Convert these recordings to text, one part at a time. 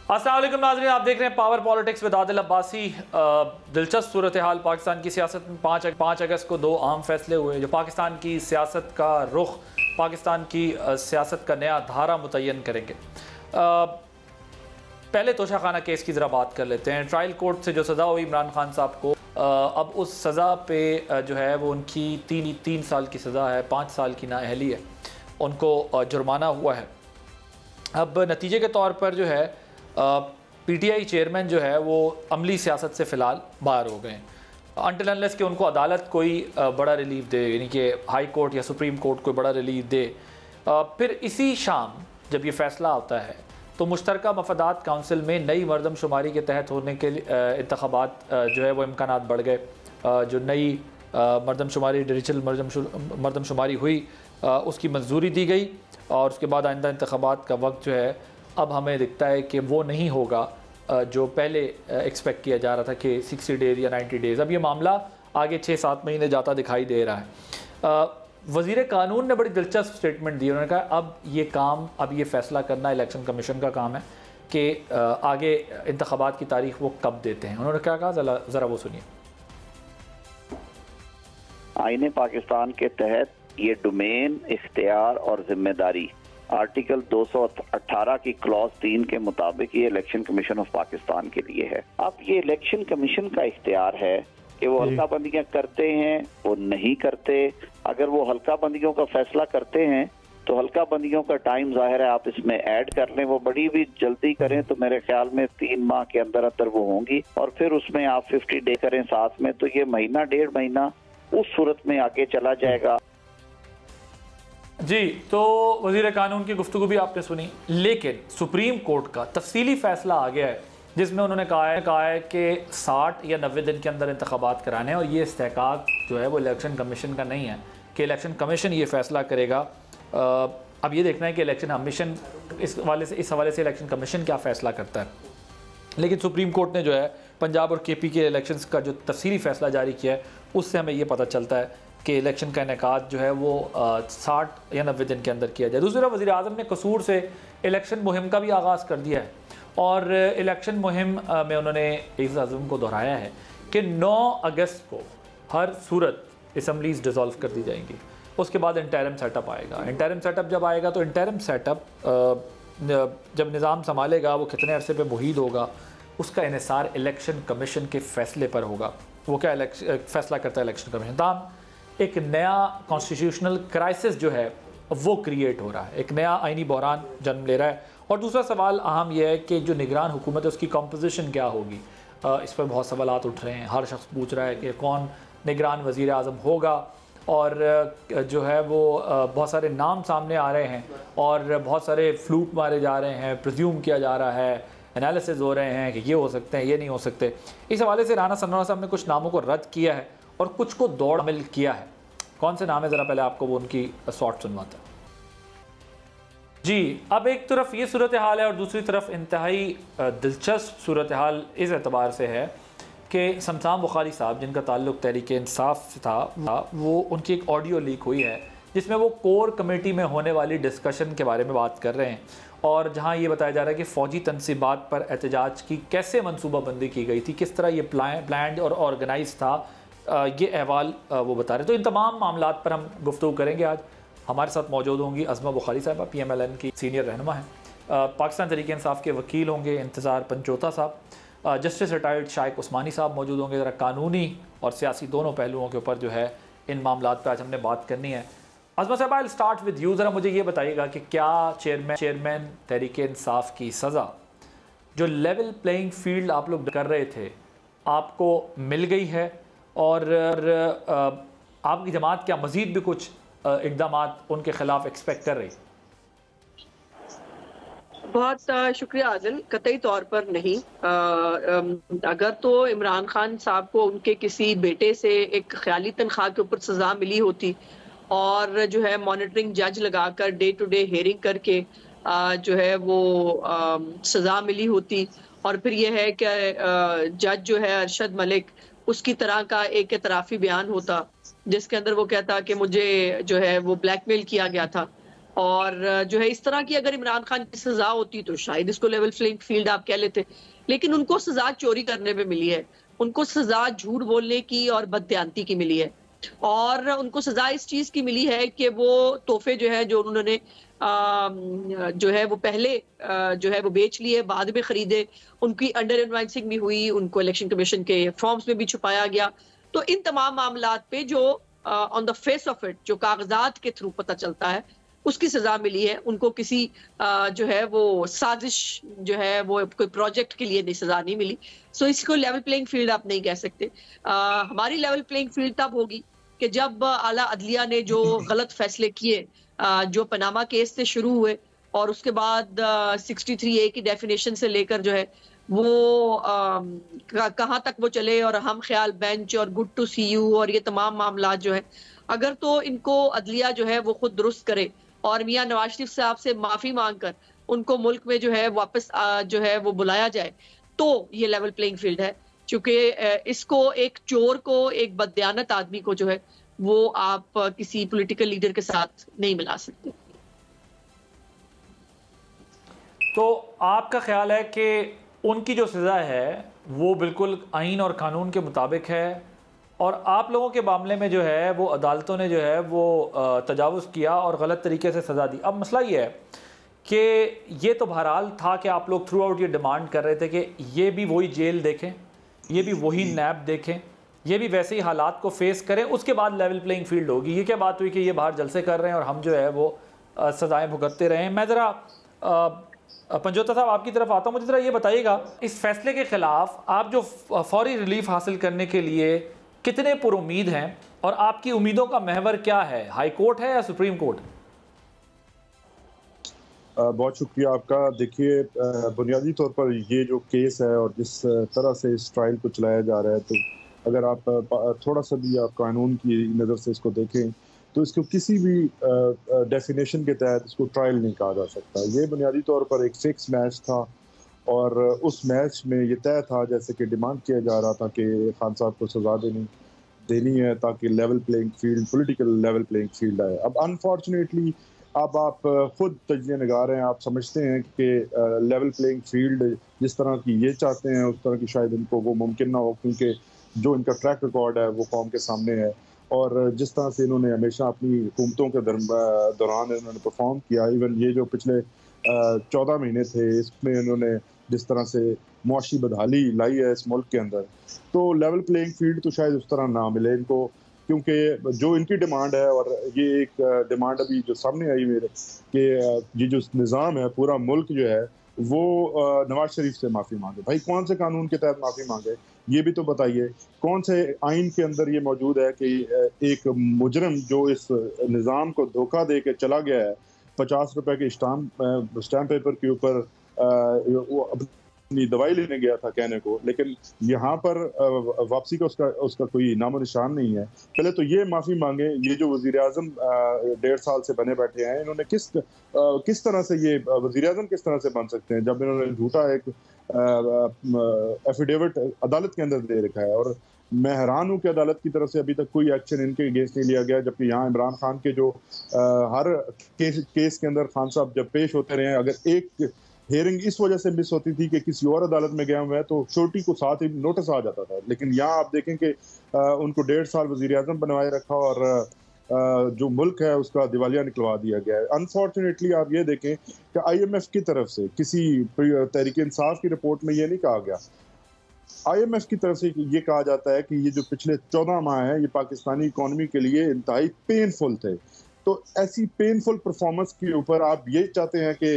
अस्सलाम वालेकुम नाज़रीन, आप देख रहे हैं power politics with Adil Abbasi. दिलचस्प सूरत हाल पाकिस्तान की सियासत में 5 अगस्त को 2 अहम फैसले हुए जो पाकिस्तान की सियासत का रुख, पाकिस्तान की सियासत का नया धारा मुतय्यन करेंगे। पहले तोशाखाना केस की ज़रा बात कर लेते हैं। ट्रायल कोर्ट से जो सज़ा हुई इमरान खान साहब को, अब उस सज़ा पे जो है वो उनकी 3 साल की सज़ा है, 5 साल की नाअहली है, उनको जुर्माना हुआ है। अब नतीजे के तौर पर जो है पीटीआई चेयरमैन जो है वो अमली सियासत से फ़िलहाल बाहर हो गए हैं, अनटिल अनलेस कि उनको अदालत कोई बड़ा रिलीफ दे, यानी कि हाई कोर्ट या सुप्रीम कोर्ट कोई बड़ा रिलीफ दे। फिर इसी शाम जब ये फ़ैसला आता है तो मुश्तरका मफादात काउंसिल में नई मरदमशुमारी के तहत होने के इंतखाबात जो है वो इम्कानात बढ़ गए। जो नई मरदमशुमारी, डिजिटल मरदमशुमारी हुई, उसकी मंजूरी दी गई और उसके बाद आइंदा इंतखाबात का वक्त जो है अब हमें दिखता है कि वो नहीं होगा जो पहले एक्सपेक्ट किया जा रहा था कि 60 डेज़ या 90 डेज़। अब ये मामला आगे 6-7 महीने जाता दिखाई दे रहा है। वज़ीर कानून ने बड़ी दिलचस्प स्टेटमेंट दी। उन्होंने कहा अब ये काम, अब ये फ़ैसला करना इलेक्शन कमीशन का काम है कि आगे इंतखाबात की तारीख वो कब देते हैं। उन्होंने क्या कहा, ज़रा वो सुनिए। आईने पाकिस्तान के तहत ये डोमेन, इख्तियार और जिम्मेदारी आर्टिकल 218 की क्लॉज 3 के मुताबिक ये इलेक्शन कमीशन ऑफ पाकिस्तान के लिए है। अब ये इलेक्शन कमीशन का इख्तियार है कि वो हल्का बंदियां करते हैं, वो नहीं करते। अगर वो हल्का बंदियों का फैसला करते हैं तो हल्का बंदियों का टाइम जाहिर है आप इसमें ऐड कर लें। वो बड़ी भी जल्दी करें तो मेरे ख्याल में 3 माह के अंदर अंदर वो होंगी, और फिर उसमें आप 50 डे करें साथ में, तो ये महीना 1.5 महीना उस सूरत में आगे चला जाएगा। जी, तो वज़ीर कानून की गुफ्तगू भी आपने सुनी, लेकिन सुप्रीम कोर्ट का तफसीली फ़ैसला आ गया है जिसमें उन्होंने कहा है कि 60 या 90 दिन के अंदर इंतखाबात कराने हैं, और ये इस्तेहकाक जो है वो इलेक्शन कमीशन का नहीं है कि इलेक्शन कमीशन ये फ़ैसला करेगा। अब ये देखना है कि इलेक्शन कमीशन इस हवाले से इलेक्शन कमीशन क्या फ़ैसला करता है। लेकिन सुप्रीम कोर्ट ने जो है पंजाब और केपी के इलेक्शंस का जो तफसीली फ़ैसला जारी किया है उससे हमें ये पता चलता है कि इलेक्शन का इनेकाद जो है वो 60 या 90 दिन के अंदर किया जाए। दूसरा, वज़ीर आज़म ने कसूर से इलेक्शन मुहिम का भी आगाज़ कर दिया है, और इलेक्शन मुहिम में उन्होंने इस अज़म को दोहराया है कि 9 अगस्त को हर सूरत असम्बलीज़ डिज़ोल्व कर दी जाएंगी। उसके बाद इंटरिम सेटअप आएगा। इंटरिम सेटअप जब आएगा तो इंटरिम सेटअप जब निज़ाम संभालेगा वो कितने अरसे पे मुहीद होगा, उसका इन्हिसार इलेक्शन कमीशन के फ़ैसले पर होगा। वो क्या फ़ैसला करता है इलेक्शन कमीशन। तमाम एक नया कॉन्स्टिट्यूशनल क्राइसिस जो है वो क्रिएट हो रहा है, एक नया आइनी बहरान जन्म ले रहा है। और दूसरा सवाल अहम यह है कि जो निगरान हुकूमत है उसकी कंपोजिशन क्या होगी। इस पर बहुत सवालात उठ रहे हैं। हर शख्स पूछ रहा है कि कौन निगरान वज़ीर आज़म होगा, और जो है वो बहुत सारे नाम सामने आ रहे हैं और बहुत सारे फ्लूक मारे जा रहे हैं, प्रिज्यूम किया जा रहा है, एनालिसिस हो रहे हैं कि ये हो सकते हैं, ये नहीं हो सकते। इस हवाले से राना सन्नारा साहब ने कुछ नामों को रद्द किया है और कुछ को दौड़ मिल किया है। कौन से नाम है, ज़रा पहले आपको वो उनकी शॉर्ट सुनवाता है। जी, अब एक तरफ ये सूरत हाल है और दूसरी तरफ इंतहाई दिलचस्प सूरत हाल इस एतबार से है कि शमशान बुखारी साहब, जिनका ताल्लुक़ तहरीक इंसाफ से था, वो उनकी एक ऑडियो लीक हुई है जिसमें वो कोर कमेटी में होने वाली डिस्कशन के बारे में बात कर रहे हैं, और जहां ये बताया जा रहा है कि फ़ौजी तनसीबात पर एहतजाज की कैसे मनसूबाबंदी की गई थी, किस तरह ये प्लान और ऑर्गेनाइज था, ये अहवाल वो बता रहे हैं। तो इन तमाम मामलात पर हम गुफ्तगू करेंगे आज। हमारे साथ मौजूद होंगी अज़मा बुखारी साहबा, PMLN की सीनियर रहनुमा हैं। पाकिस्तान तहरीक इंसाफ के वकील होंगे इंतज़ार पंचोता साहब। जस्टिस रिटायर्ड शाइक उस्मानी साहब मौजूद होंगे। ज़रा कानूनी और सियासी दोनों पहलुओं के ऊपर जो है इन मामलात पर आज हमने बात करनी है। अज़मा साहब, आई स्टार्ट विद यू। ज़रा मुझे ये बताइएगा कि क्या चेयरमैन तहरीक इंसाफ की सज़ा, जो लेवल प्लेइंग फील्ड आप लोग कर रहे थे, आपको मिल गई है, और आपकी जमात क्या मज़ीद भी कुछ इक़दामात उनके ख़िलाफ़ एक्सपेक्ट कर रही? बहुत शुक्रिया आदिल। कतई तौर पर नहीं। अगर तो इमरान खान साहब को उनके किसी बेटे से एक ख्याली तनख्वाह के ऊपर सज़ा मिली होती और जो है मॉनिटरिंग जज लगाकर डे टू डे हेयरिंग करके जो है वो सज़ा मिली होती, और फिर यह है कि जज जो है अरशद मलिक, उसकी तरह का एक एतराफ़ी बयान होता जिसके अंदर वो कहता कि मुझे जो है वो ब्लैकमेल किया गया था, और जो है इस तरह की अगर इमरान खान की सजा होती तो शायद इसको लेवल प्लेइंग फील्ड आप कह लेते, लेकिन उनको सजा चोरी करने पे मिली है, उनको सजा झूठ बोलने की और बदत्यांती की मिली है, और उनको सजा इस चीज की मिली है कि वो तोहफे जो है जो उन्होंने जो है वो पहले जो है वो बेच लिए, बाद में खरीदे, उनकी अंडर इन्वाइसिंग भी हुई, उनको इलेक्शन कमीशन के फॉर्म्स में भी छुपाया गया। तो इन तमाम मामलात पे जो on the face of it जो कागजात के थ्रू पता चलता है उसकी सजा मिली है, उनको किसी जो है वो साजिश जो है वो कोई प्रोजेक्ट के लिए नहीं सजा नहीं मिली। सो इसको लेवल प्लेइंग फील्ड आप नहीं कह सकते। हमारी लेवल प्लेइंग फील्ड तब होगी कि जब आला अदलिया ने जो गलत फैसले किए जो पनामा केस से शुरू हुए और उसके बाद 63A की डेफिनेशन से लेकर जो है वो कहाँ तक वो चले, और हम ख्याल बेंच और गुड टू सी यू और ये तमाम मामला जो है, अगर तो इनको अदलिया जो है वो खुद दुरुस्त करे और मियां नवाज शरीफ साहब से माफी मांगकर उनको मुल्क में जो है वापस जो है वो बुलाया जाए, तो ये लेवल प्लेइंग फील्ड है। क्योंकि इसको एक चोर को, एक बददियानत आदमी को जो है वो आप किसी पॉलिटिकल लीडर के साथ नहीं मिला सकते। तो आपका ख्याल है कि उनकी जो सज़ा है वो बिल्कुल आइन और कानून के मुताबिक है, और आप लोगों के मामले में जो है वो अदालतों ने जो है वो तजावुज़ किया और गलत तरीके से सज़ा दी। अब मसला ये है कि ये तो बहरहाल था कि आप लोग थ्रू आउट ये डिमांड कर रहे थे कि ये भी वही जेल देखें, ये भी वही नैब देखें, ये भी वैसे ही हालात को फेस करें, उसके बाद लेवल प्लेइंग फील्ड होगी। ये क्या बात हुई कि ये बाहर जलसे कर रहे हैं और हम जो है वो सज़ाएँ भुगतते रहें? मैं ज़रा पंजोता साहब आपकी तरफ आता हूँ, मुझे ज़रा ये बताइएगा, इस फैसले के ख़िलाफ़ आप जो फौरी रिलीफ हासिल करने के लिए कितने पुरुमीद हैं, और आपकी उम्मीदों का महवर क्या है? हाई कोर्ट है या सुप्रीम कोर्ट? बहुत शुक्रिया आपका। देखिए, बुनियादी तौर पर ये जो केस है और जिस तरह से इस ट्रायल को चलाया जा रहा है, तो अगर आप थोड़ा सा भी आप कानून की नज़र से इसको देखें तो इसको किसी भी डेफिनेशन के तहत इसको ट्रायल नहीं कहा जा सकता। ये बुनियादी तौर पर एक फिक्स मैच था और उस मैच में ये तय था, जैसे कि डिमांड किया जा रहा था कि खान साहब को सज़ा देनी है ताकि level playing field, political level playing field आए। अब अनफॉर्चुनेटली अब आप खुद तजज़िया निगार हैं, आप समझते हैं कि लेवल प्लेइंग फील्ड जिस तरह की ये चाहते हैं उस तरह की शायद इनको वो मुमकिन ना हो, क्योंकि जो इनका ट्रैक रिकॉर्ड है वो कौम के सामने है, और जिस तरह से इन्होंने हमेशा अपनी हुकूमतों के दौरान इन्होंने परफॉर्म किया। इवन ये जो पिछले 14 महीने थे इसमें इन्होंने जिस तरह से मुआशी बदहाली लाई है इस मुल्क के अंदर, तो लेवल प्लेइंग फील्ड तो शायद उस तरह ना मिले इनको, क्योंकि जो इनकी डिमांड है, और ये एक डिमांड अभी जो सामने आई मेरे कि ये जो निज़ाम है पूरा मुल्क जो है वो नवाज शरीफ से माफ़ी मांगे। भाई कौन से कानून के तहत माफ़ी मांगे ये भी तो बताइए, कौन से आइन के अंदर ये मौजूद है कि एक मुजरम जो इस निज़ाम को धोखा दे के चला गया है, 50 रुपए के स्टैम्प पेपर के ऊपर वो अपनी दवाई लेने गया था कहने को, लेकिन यहाँ पर वापसी का उसका कोई नामो निशान नहीं है। पहले तो ये माफ़ी मांगे। ये जो वज़ीर आज़म 1.5 साल से बने बैठे हैं, इन्होंने किस तरह से ये वज़ीर आज़म किस तरह से बन सकते हैं जब इन्होंने झूठा एक एफिडेविट अदालत के अंदर दे रखा है। और मैं हैरान हूँ कि अदालत की तरफ से अभी तक कोई एक्शन इनके अगेंस्ट नहीं लिया गया, जबकि यहाँ इमरान खान के जो हर केस के अंदर खान साहब जब पेश होते रहे, अगर एक हेयरिंग इस वजह से मिस होती थी कि किसी और अदालत में गया हुआ है तो छोटी को साथ ही नोटिस आ जाता था, लेकिन यहाँ आप देखें कि उनको 1.5 साल वज़ीर आज़म बनवाए रखा और जो मुल्क है उसका दिवालिया निकलवा दिया गया है। अनफॉर्चुनेटली आप ये देखें कि IMF की तरफ से किसी तहरीक इंसाफ की रिपोर्ट में ये नहीं कहा गया, IMF की तरफ से ये कहा जाता है कि ये जो पिछले 14 माह हैं ये पाकिस्तानी इकॉनमी के लिए इंतहाई पेनफुल थे। तो ऐसी पेनफुल परफॉर्मेंस के ऊपर आप ये चाहते हैं कि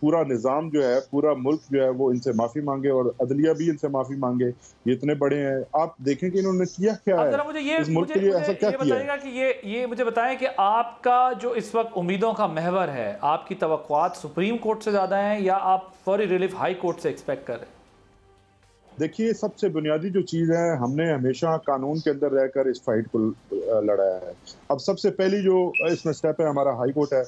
पूरा निज़ाम जो है, पूरा मुल्क जो है वो इनसे माफ़ी मांगे और अदलिया भी इनसे माफ़ी मांगे। ये इतने बड़े हैं, आप देखें कि इन्होंने किया क्या है इस मुल्क के लिए, ऐसा क्या किया है? कि ये मुझे बताएं कि आपका जो इस वक्त उम्मीदों का महवर है, आपकी तवक्कुआत सुप्रीम कोर्ट से ज़्यादा हैं या आप फौरी रिलीफ हाई कोर्ट से एक्सपेक्ट कर रहे हैं? देखिए, सबसे बुनियादी जो चीज़ है, हमने हमेशा कानून के अंदर रहकर इस फाइट को लड़ाया है। अब सबसे पहली जो इसमें स्टेप है हमारा हाई कोर्ट है।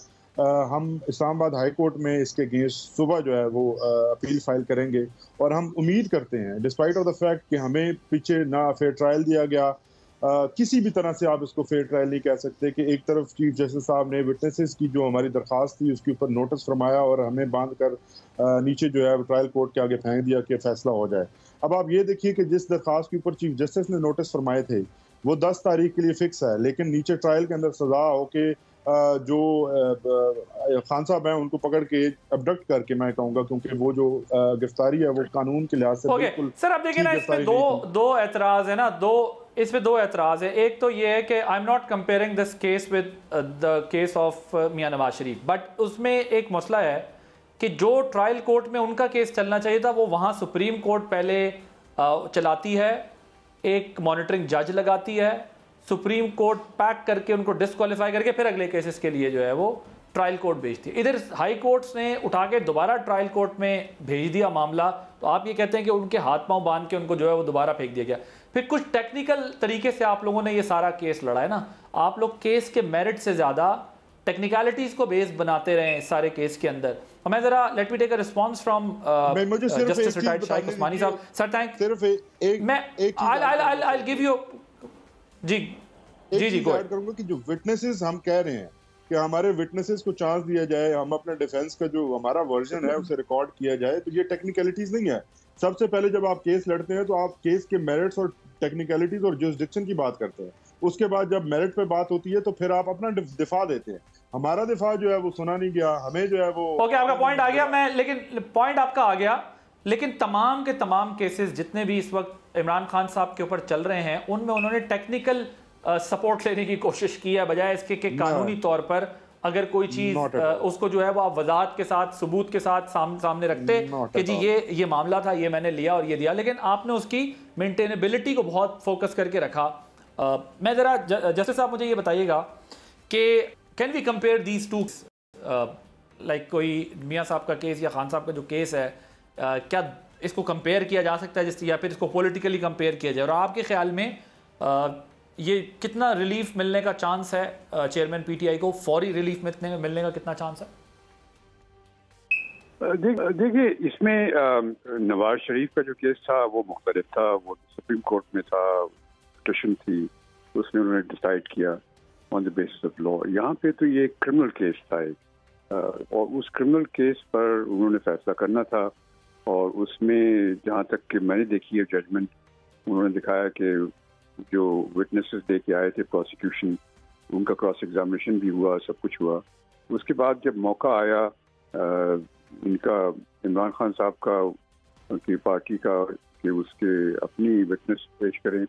हम इस्लामाबाद हाई कोर्ट में इसके अगेंस्ट सुबह जो है वो अपील फाइल करेंगे, और हम उम्मीद करते हैं डिस्पाइट ऑफ द फैक्ट कि हमें पीछे ना फेयर ट्रायल दिया गया, किसी भी तरह से आप इसको फेयर ट्रायल नहीं कह सकते कि एक तरफ चीफ जस्टिस साहब ने विटनेसेस की जो हमारी दरख्वास्त थी उसके ऊपर नोटिस फरमाया और हमें बांध कर नीचे जो है ट्रायल कोर्ट के आगे फेंक दिया कि फैसला हो जाए। अब आप ये देखिए कि जिस दरख्वास्त के ऊपर चीफ जस्टिस ने नोटिस फरमाए थे वो 10 तारीख के लिए फिक्स है, लेकिन नीचे ट्रायल के अंदर सजा हो के जो खान साहब हैं उनको पकड़ के अबडक्ट करके, मैं कहूँगा क्योंकि वो जो गिरफ्तारी है वो कानून के लिहाज से बिल्कुल सर अब देखिए ना, इसमें दो एतराज है ना, इसमें दो एतराज है। एक तो ये है कि I am not comparing this case with the case of Mian Nawaz Sharif, but उसमें एक मसला है कि जो ट्रायल कोर्ट में उनका केस चलना चाहिए था वो वहाँ सुप्रीम कोर्ट पहले चलाती है, एक मॉनिटरिंग जज लगाती है, सुप्रीम कोर्ट पैक करके उनको डिस्क्वालीफाई करके फिर अगले केसेस के लिए जो है वो ट्रायल कोर्ट भेजती है। इधर हाई कोर्ट्स ने उठा के दोबारा ट्रायल कोर्ट में भेज दिया मामला, तो आप ये कहते हैं कि उनके हाथ पांव बांध के उनको जो है वो दोबारा फेंक दिया गया। फिर कुछ टेक्निकल तरीके से आप लोगों ने ये सारा केस लड़ा है ना, आप लोग केस के मेरिट से ज़्यादा टेक्निकलिटीज़ को बेस बनाते रहे इस सारे केस के अंदर। और मैं ज़रा let me take a response from justice retired Shahid Usmani साहब। सर थैंक सिर्फ एक मैं I'll give you ji add करूंगा कि जो विटनेसेस हम कह रहे हैं कि हमारे विटनेसेस को चांस दिया जाए, हम अपने डिफेंस का जो हमारा वर्जन है उसे रिकॉर्ड किया जाए, तो ये टेक्निकलिटीज नहीं है। सबसे पहले जब आप केस लड़ते हैं तो आप केस के मेरिट्स और टेक्निकलिटीज और जुरिसडिक्शन की बात करते हैं, उसके बाद जब मेरिट पे बात होती है तो फिर आप अपना दिफा देते हैं। हमारा दिफा जो है वो सुना नहीं गया, हमें जो है वो ओके आपका पॉइंट आ गया, मैं लेकिन पॉइंट आपका आ गया, लेकिन तमाम के तमाम केसेस जितने भी इस वक्त इमरान खान साहब के ऊपर चल रहे हैं उनमें उन्होंने टेक्निकल सपोर्ट लेने की कोशिश की है, बजाय इसके कि कानूनी तौर पर अगर कोई चीज उसको जो है वो आप वजाहत के साथ सबूत के साथ सामने रखते कि जी ये मामला था, ये मैंने लिया और ये दिया, लेकिन आपने उसकी मेंटेनेबिलिटी को बहुत फोकस करके रखा। मैं ज़रा जस्टिस साहब मुझे ये बताइएगा कि can we compare these two, like कोई मियाँ साहब का केस या खान साहब का जो केस है, क्या इसको कंपेयर किया जा सकता है जिससे, या फिर इसको पॉलिटिकली कंपेयर किया जाए, और आपके ख्याल में ये कितना रिलीफ मिलने का चांस है चेयरमैन पीटीआई को, फौरी रिलीफ मिलने का कितना चांस है? देखिए इसमें नवाज शरीफ का जो केस था वो मुख्तलिफ था, वो सुप्रीम कोर्ट में था, पिटीशन थी, उसमें उन्होंने डिसाइड किया on the basis of law. यहाँ पे तो ये क्रिमिनल केस था और उस क्रिमिनल केस पर उन्होंने फैसला करना था, और उसमें जहाँ तक कि मैंने देखी है जजमेंट, उन्होंने दिखाया कि जो विटनेसेस दे के आए थे प्रोसिक्यूशन, उनका क्रॉस एग्जामिनेशन भी हुआ, सब कुछ हुआ। उसके बाद जब मौका आया इनका इमरान खान साहब का, उनकी पार्टी का, कि उसके अपनी विटनेस पेश करें,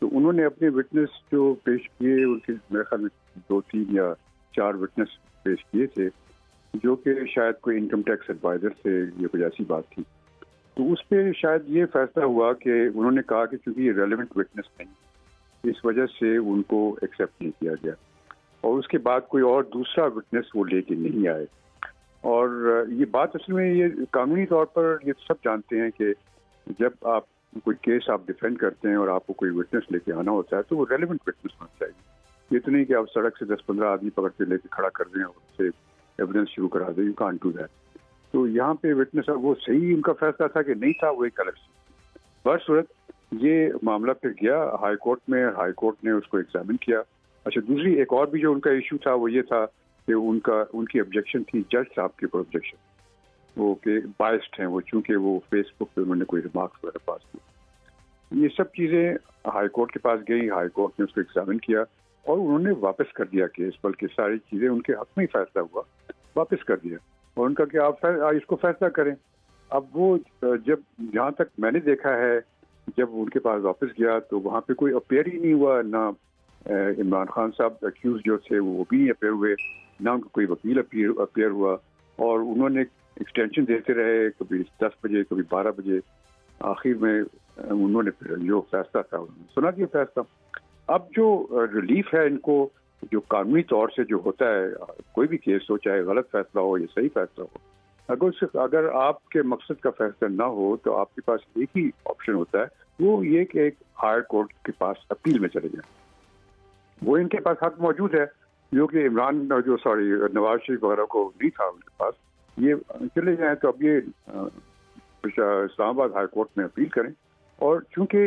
तो उन्होंने अपने विटनेस जो पेश किए, उनके मेरे ख्याल में 2, 3 या 4 विटनेस पेश किए थे, जो कि शायद कोई इनकम टैक्स एडवाइजर से ये कुछ ऐसी बात थी। तो उस पर शायद ये फैसला हुआ कि उन्होंने कहा कि चूंकि ये रेलेवेंट विटनेस नहीं, इस वजह से उनको एक्सेप्ट नहीं किया गया, और उसके बाद कोई और दूसरा विटनेस वो लेके नहीं आए। और ये बात असल में ये कानूनी तौर पर ये सब जानते हैं कि जब आप कोई केस आप डिफेंड करते हैं और आपको कोई विटनेस लेके आना होता है तो वो रेलेवेंट विटनेस होना चाहिए। ये तो नहीं कि आप सड़क से 10-15 आदमी पकड़ के लेके खड़ा कर दें और उससे एविडेंस शुरू करा दें, यू कांट डू दैट। तो यहाँ पे विटनेस वो सही उनका फैसला था कि नहीं था, वो एक अलग चीज। बहरसूरत ये मामला फिर गया हाई कोर्ट में, हाई कोर्ट ने उसको एग्जामिन किया। अच्छा, दूसरी एक और भी जो उनका इशू था वो ये था कि उनकी ऑब्जेक्शन थी जज साहब के ऊपर ऑब्जेक्शन, वो कि बायस्ड हैं वो, चूंकि वो फेसबुक पे उन्होंने कोई रिमार्क्स वगैरह पास किए। ये सब चीज़ें हाई कोर्ट के पास गई, हाई कोर्ट ने उसको एग्जामिन किया और उन्होंने वापस कर दिया केस, बल्कि सारी चीज़ें उनके हक में ही फैसला हुआ, वापस कर दिया और उनका कि आप इसको फैसला करें। अब वो जब जहाँ तक मैंने देखा है, जब उनके पास वापस गया तो वहाँ पे कोई अपेयर ही नहीं हुआ, ना इमरान खान साहब अक्यूज जो थे वो भी नहीं अपेयर हुए, ना उनका कोई वकील अपेयर हुआ, और उन्होंने एक्सटेंशन देते रहे, कभी 10 बजे कभी 12 बजे। आखिर में उन्होंने फिर जो फैसला था सुना दिया फैसला। अब जो रिलीफ है इनको, जो कानूनी तौर से जो होता है, कोई भी केस हो, चाहे गलत फैसला हो या सही फैसला हो, अगर आपके मकसद का फैसला ना हो तो आपके पास एक ही ऑप्शन होता है, वो ये कि एक हायर कोर्ट के पास अपील में चले जाए। वो इनके पास हक मौजूद है, जो कि नवाज शरीफ वगैरह को नहीं था उनके पास। ये चले जाएं तो अब ये इस्लामाबाद हाई कोर्ट में अपील करें, और चूंकि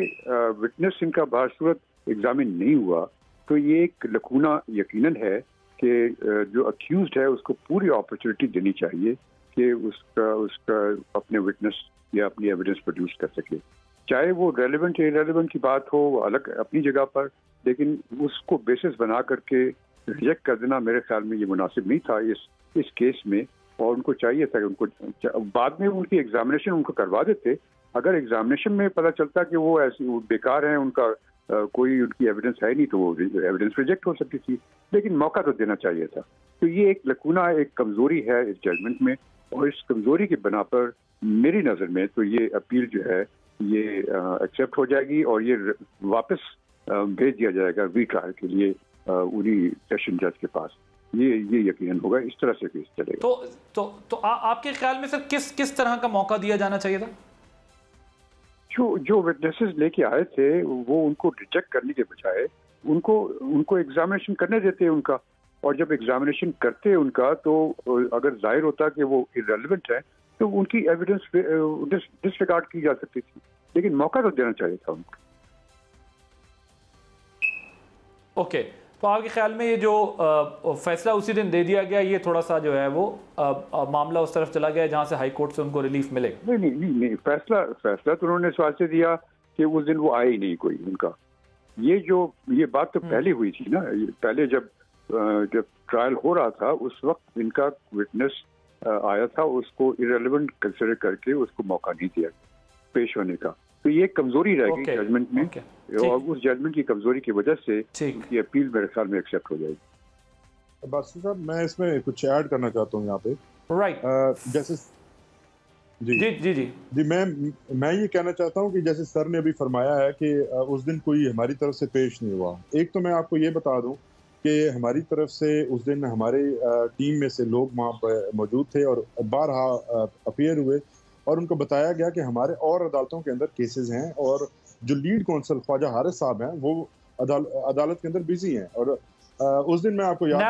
विटनेस इनका बासूरत एग्जामिन नहीं हुआ तो ये एक लकूना यकीनन है कि जो अक्यूज्ड है उसको पूरी अपॉर्चुनिटी देनी चाहिए कि उसका अपने विटनेस या अपनी एविडेंस प्रोड्यूस कर सके, चाहे वो रेलेवेंट या इरेलेवेंट की बात हो अलग अपनी जगह पर, लेकिन उसको बेसिस बना करके रिजेक्ट कर देना मेरे ख्याल में ये मुनासिब नहीं था इस केस में। और उनको चाहिए था कि उनको बाद में उनकी एग्जामिनेशन उनको करवा देते। अगर एग्जामिनेशन में पता चलता कि वो ऐसी बेकार हैं, उनका कोई उनकी एविडेंस है नहीं, तो वो एविडेंस रिजेक्ट हो सकती थी, लेकिन मौका तो देना चाहिए था। तो ये एक लकूना, एक कमजोरी है इस जजमेंट में, और इस कमजोरी की बिना पर मेरी नज़र में तो ये अपील जो है ये एक्सेप्ट हो जाएगी और ये वापस भेज दिया जाएगा री ट्रायल के लिए उन्हीं सेशन जज के पास। ये यकीनन होगा, इस तरह से केस चलेगा। तो आपके ख्याल में सर किस तरह का मौका दिया जाना चाहिए था? जो विटनेसेस लेके आए थे वो उनको रिजेक्ट करने के बजाय उनको एग्जामिनेशन करने देते उनका, और जब एग्जामिनेशन करते उनका तो अगर जाहिर होता कि वो इररेलेवेंट है तो उनकी एविडेंस डिसरिगार्ड की जा सकती थी, लेकिन मौका तो देना चाहिए था उनको। ओके, तो आपके ख्याल में ये जो फैसला उसी दिन दे दिया गया, ये थोड़ा सा जो है वो मामला उस तरफ चला गया जहां से हाई कोर्ट से उनको रिलीफ मिले? नहीं, फैसला तो उन्होंने इस बात से दिया कि उस दिन वो आए ही नहीं कोई उनका। ये बात तो पहले हुई थी ना, पहले जब ट्रायल हो रहा था उस वक्त इनका विटनेस आया था, उसको इररेलेवेंट कंसिडर करके उसको मौका नहीं दिया पेश होने का। तो ये कमजोरी रह गई जजमेंट में, और उस जजमेंट की कमजोरी की वजह से ये अपील मेरे ख्याल में एक्सेप्ट हो जाएगी। बासी साहब, मैं इसमें कुछ ऐड करना चाहता हूँ यहाँ पे। राइट, जैसे जी मैं ये कहना चाहता हूँ कि जैसे सर ने अभी फरमाया है कि उस दिन कोई हमारी तरफ से पेश नहीं हुआ। एक तो मैं आपको ये बता दूं कि हमारी तरफ से उस दिन हमारे टीम में से लोग वहाँ पर मौजूद थे और बारहा अपीयर हुए, और उनको बताया गया कि हमारे और अदालतों के अंदर केसेस हैं, और जो लीड कौंसल ख्वाजा हारिस साहब हैं वो अदालत के अंदर बिजी हैं। और उस दिन मैं आपको याद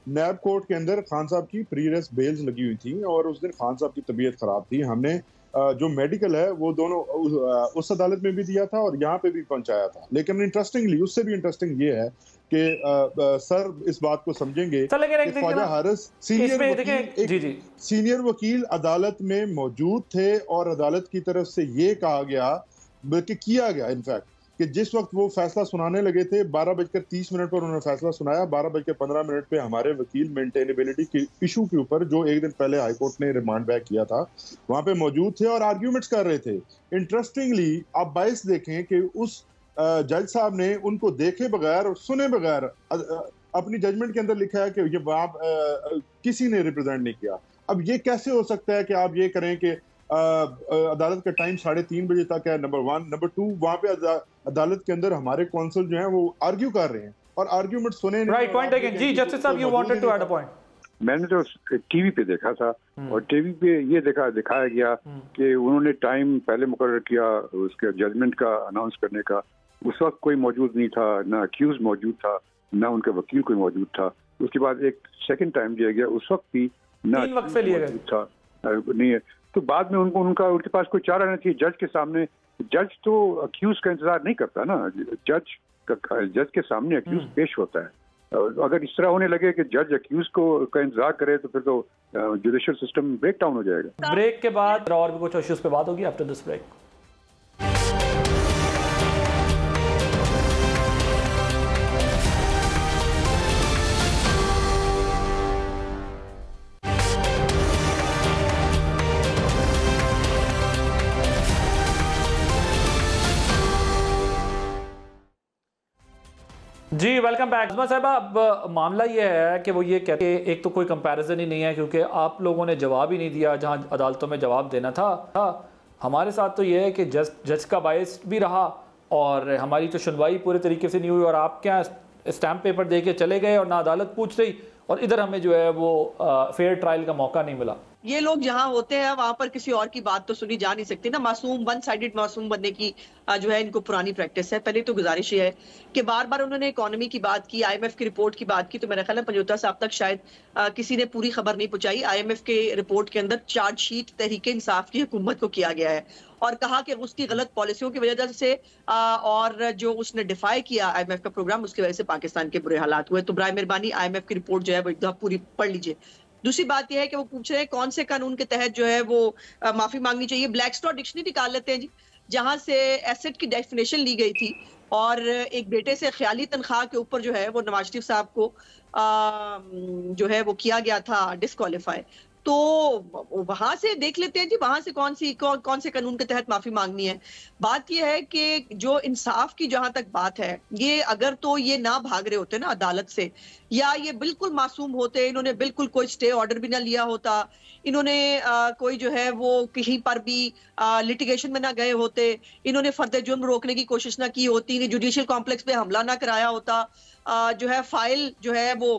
नैब कोर्ट के अंदर खान साहब की प्रीरेस बेल्स लगी हुई थी, और उस दिन खान साहब की तबीयत खराब थी। हमने जो मेडिकल है वो दोनों उस अदालत में भी दिया था और यहाँ पे भी पहुंचाया था। लेकिन इंटरेस्टिंगली, उससे भी इंटरेस्टिंग ये है कि सर इस बात को समझेंगे कि ख्वाजा हारिस सीनियर वकील अदालत में मौजूद थे, और अदालत की तरफ से ये कहा गया, बल्कि किया गया इनफैक्ट, कि जिस वक्त वो फैसला सुनाने लगे थे 12:30 पर उन्होंने फैसला सुनाया, 12:15 पे हमारे वकील मेंटेनेबिलिटी के इशू के ऊपर, जो एक दिन पहले हाईकोर्ट ने रिमांड बैक किया था, वहां पे मौजूद थे और आर्ग्यूमेंट्स कर रहे थे। इंटरेस्टिंगली आप बाइस देखें कि उस जज साहब ने उनको देखे बगैर और सुने बगैर अपनी जजमेंट के अंदर लिखा है कि ये वहां किसी ने रिप्रेजेंट नहीं किया। अब ये कैसे हो सकता है कि आप ये करें कि अदालत का टाइम 3:30 बजे तक है, नंबर 1। नंबर 2, वहां पे अदालत के अंदर हमारे कौंसल जो हैं वो आर्ग्यू कर रहे हैं और आर्ग्यूमेंट सुने नहीं। राइट, पॉइंट टेकन जी। जस्टिस साहब, you wanted to add a point. मैंने तो टीवी पे देखा था, और टीवी पे ये दिखाया गया कि उन्होंने टाइम पहले मुकर्रर किया उसके जजमेंट का अनाउंस करने का। उस वक्त कोई मौजूद नहीं था, ना अक्यूज मौजूद था, ना उनका वकील कोई मौजूद था। उसके बाद एक सेकंड टाइम दिया गया, उस वक्त भी ना मौजूद था नहीं है। तो बाद में उनके पास कोई चारा नहीं थी जज के सामने। जज तो अक्यूज का इंतजार नहीं करता ना, जज के सामने अक्यूज पेश होता है। अगर इस तरह होने लगे कि जज अक्यूज का इंतजार करे तो फिर तो जुडिशियल सिस्टम ब्रेक डाउन हो जाएगा। ब्रेक के बाद और भी कुछ इश्यूज पे बात होगी आफ्टर दिस ब्रेक। जी, वेलकम बैक। साहबा, अब मामला ये है कि वो ये कहते हैं, एक तो कोई कंपैरिजन ही नहीं है क्योंकि आप लोगों ने जवाब ही नहीं दिया जहां अदालतों में जवाब देना था। हमारे साथ तो ये है कि जज का बायस भी रहा और हमारी तो सुनवाई पूरे तरीके से नहीं हुई, और आप क्या स्टैम्प पेपर दे के चले गए और ना अदालत पूछ रही, और इधर हमें जो है वो फेयर ट्रायल का मौका नहीं मिला। ये लोग जहां होते हैं वहां पर किसी और की बात तो सुनी जा नहीं सकती ना। मासूम, वन साइडेड मासूम बनने की जो है इनको पुरानी प्रैक्टिस है। पहले तो गुजारिश ये है कि बार बार उन्होंने इकोनॉमी की बात की, IMF की रिपोर्ट की बात की, तो मेरा ख्याल है पंजोता साहब तक शायद किसी ने पूरी खबर नहीं पहुंचाई। IMF के रिपोर्ट के अंदर चार्जशीट तहरीक इंसाफ की हुकूमत को किया गया है और कहा कि उसकी गलत पॉलिसियों की वजह से और जो उसने डिफाई किया IMF का प्रोग्राम, उसकी वजह से पाकिस्तान के बुरे हालात हुए। तो बराए मेहरबानी IMF की रिपोर्ट जो है वो एकदम पूरी पढ़ लीजिए। दूसरी बात यह है कि वो पूछ रहे हैं कौन से कानून के तहत जो है वो माफी मांगनी चाहिए। ब्लैक स्टॉ डिक्शनरी निकाल लेते हैं जी, जहां से एसेट की डेफिनेशन ली गई थी और एक बेटे से ख्याली तनख्वाह के ऊपर जो है वो नवाज शरीफ साहब को जो है वो किया गया था डिस्क्वालीफाई। तो वहां से देख लेते हैं जी, वहां से कौन से कानून के तहत माफी मांगनी है। बात यह है कि जो इंसाफ की जहां तक बात है, ये अगर तो ये ना भाग रहे होते ना अदालत से, या ये बिल्कुल मासूम होते, इन्होंने बिल्कुल कोई स्टे ऑर्डर भी ना लिया होता, इन्होंने कोई जो है वो कहीं पर भी लिटिगेशन में ना गए होते, इन्होंने फर्द जुर्म रोकने की कोशिश ना की होती, जुडिशियल कॉम्प्लेक्स पे हमला ना कराया होता, जो है फाइल जो है वो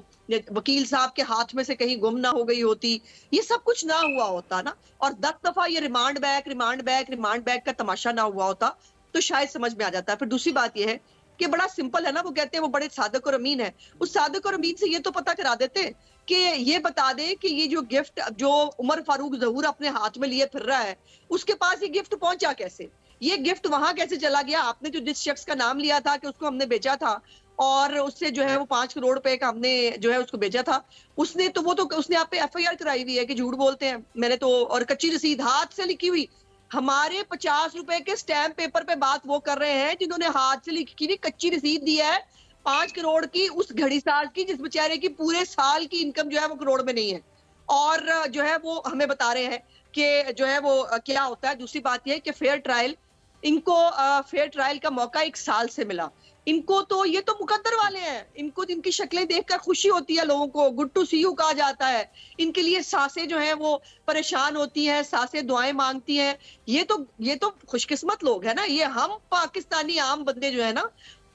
वकील साहब के हाथ में से कहीं गुम ना हो गई होती, ये सब कुछ ना हुआ होता ना, और 10 दफा ये रिमांड बैक का तमाशा ना हुआ होता, तो शायद समझ में आ जाता है। फिर दूसरी बात ये है कि बड़ा सिंपल है ना, वो कहते हैं वो बड़े सादिक और अमीन है। उस सादिक और अमीन से ये तो पता करा देते कि ये बता दे कि ये जो गिफ्ट जो उमर फारूक जहूर अपने हाथ में लिए फिर रहा है, उसके पास ये गिफ्ट पहुंचा कैसे, ये गिफ्ट वहां कैसे चला गया। आपने जो जिस शख्स का नाम लिया था कि उसको हमने बेचा था और उससे जो है वो 5 करोड़ रुपए का हमने जो है उसको बेचा था, उसने तो उसने आप पे FIR कराई हुई है कि झूठ बोलते हैं। मैंने तो, और कच्ची रसीद हाथ से लिखी हुई, हमारे 50 रुपए के स्टैम्प पेपर पे बात वो कर रहे हैं जिन्होंने हाथ से लिखी हुई कच्ची रसीद दी है 5 करोड़ की, उस घड़ी साल की, जिस बेचारे की पूरे साल की इनकम जो है वो करोड़ में नहीं है, और जो है वो हमें बता रहे हैं कि जो है वो क्या होता है। दूसरी बात यह है कि फेयर ट्रायल, इनको फेयर ट्रायल का मौका 1 साल से मिला। इनको तो ये तो मुकद्दर वाले हैं, इनको इनकी शक्लें देखकर खुशी होती है, लोगों को गुड टू सी यू कहा जाता है। इनके लिए सांसें जो हैं वो परेशान होती हैं, सांसें दुआएं मांगती हैं। ये तो खुशकिस्मत लोग हैं ना, ये हम पाकिस्तानी आम बंदे जो है ना,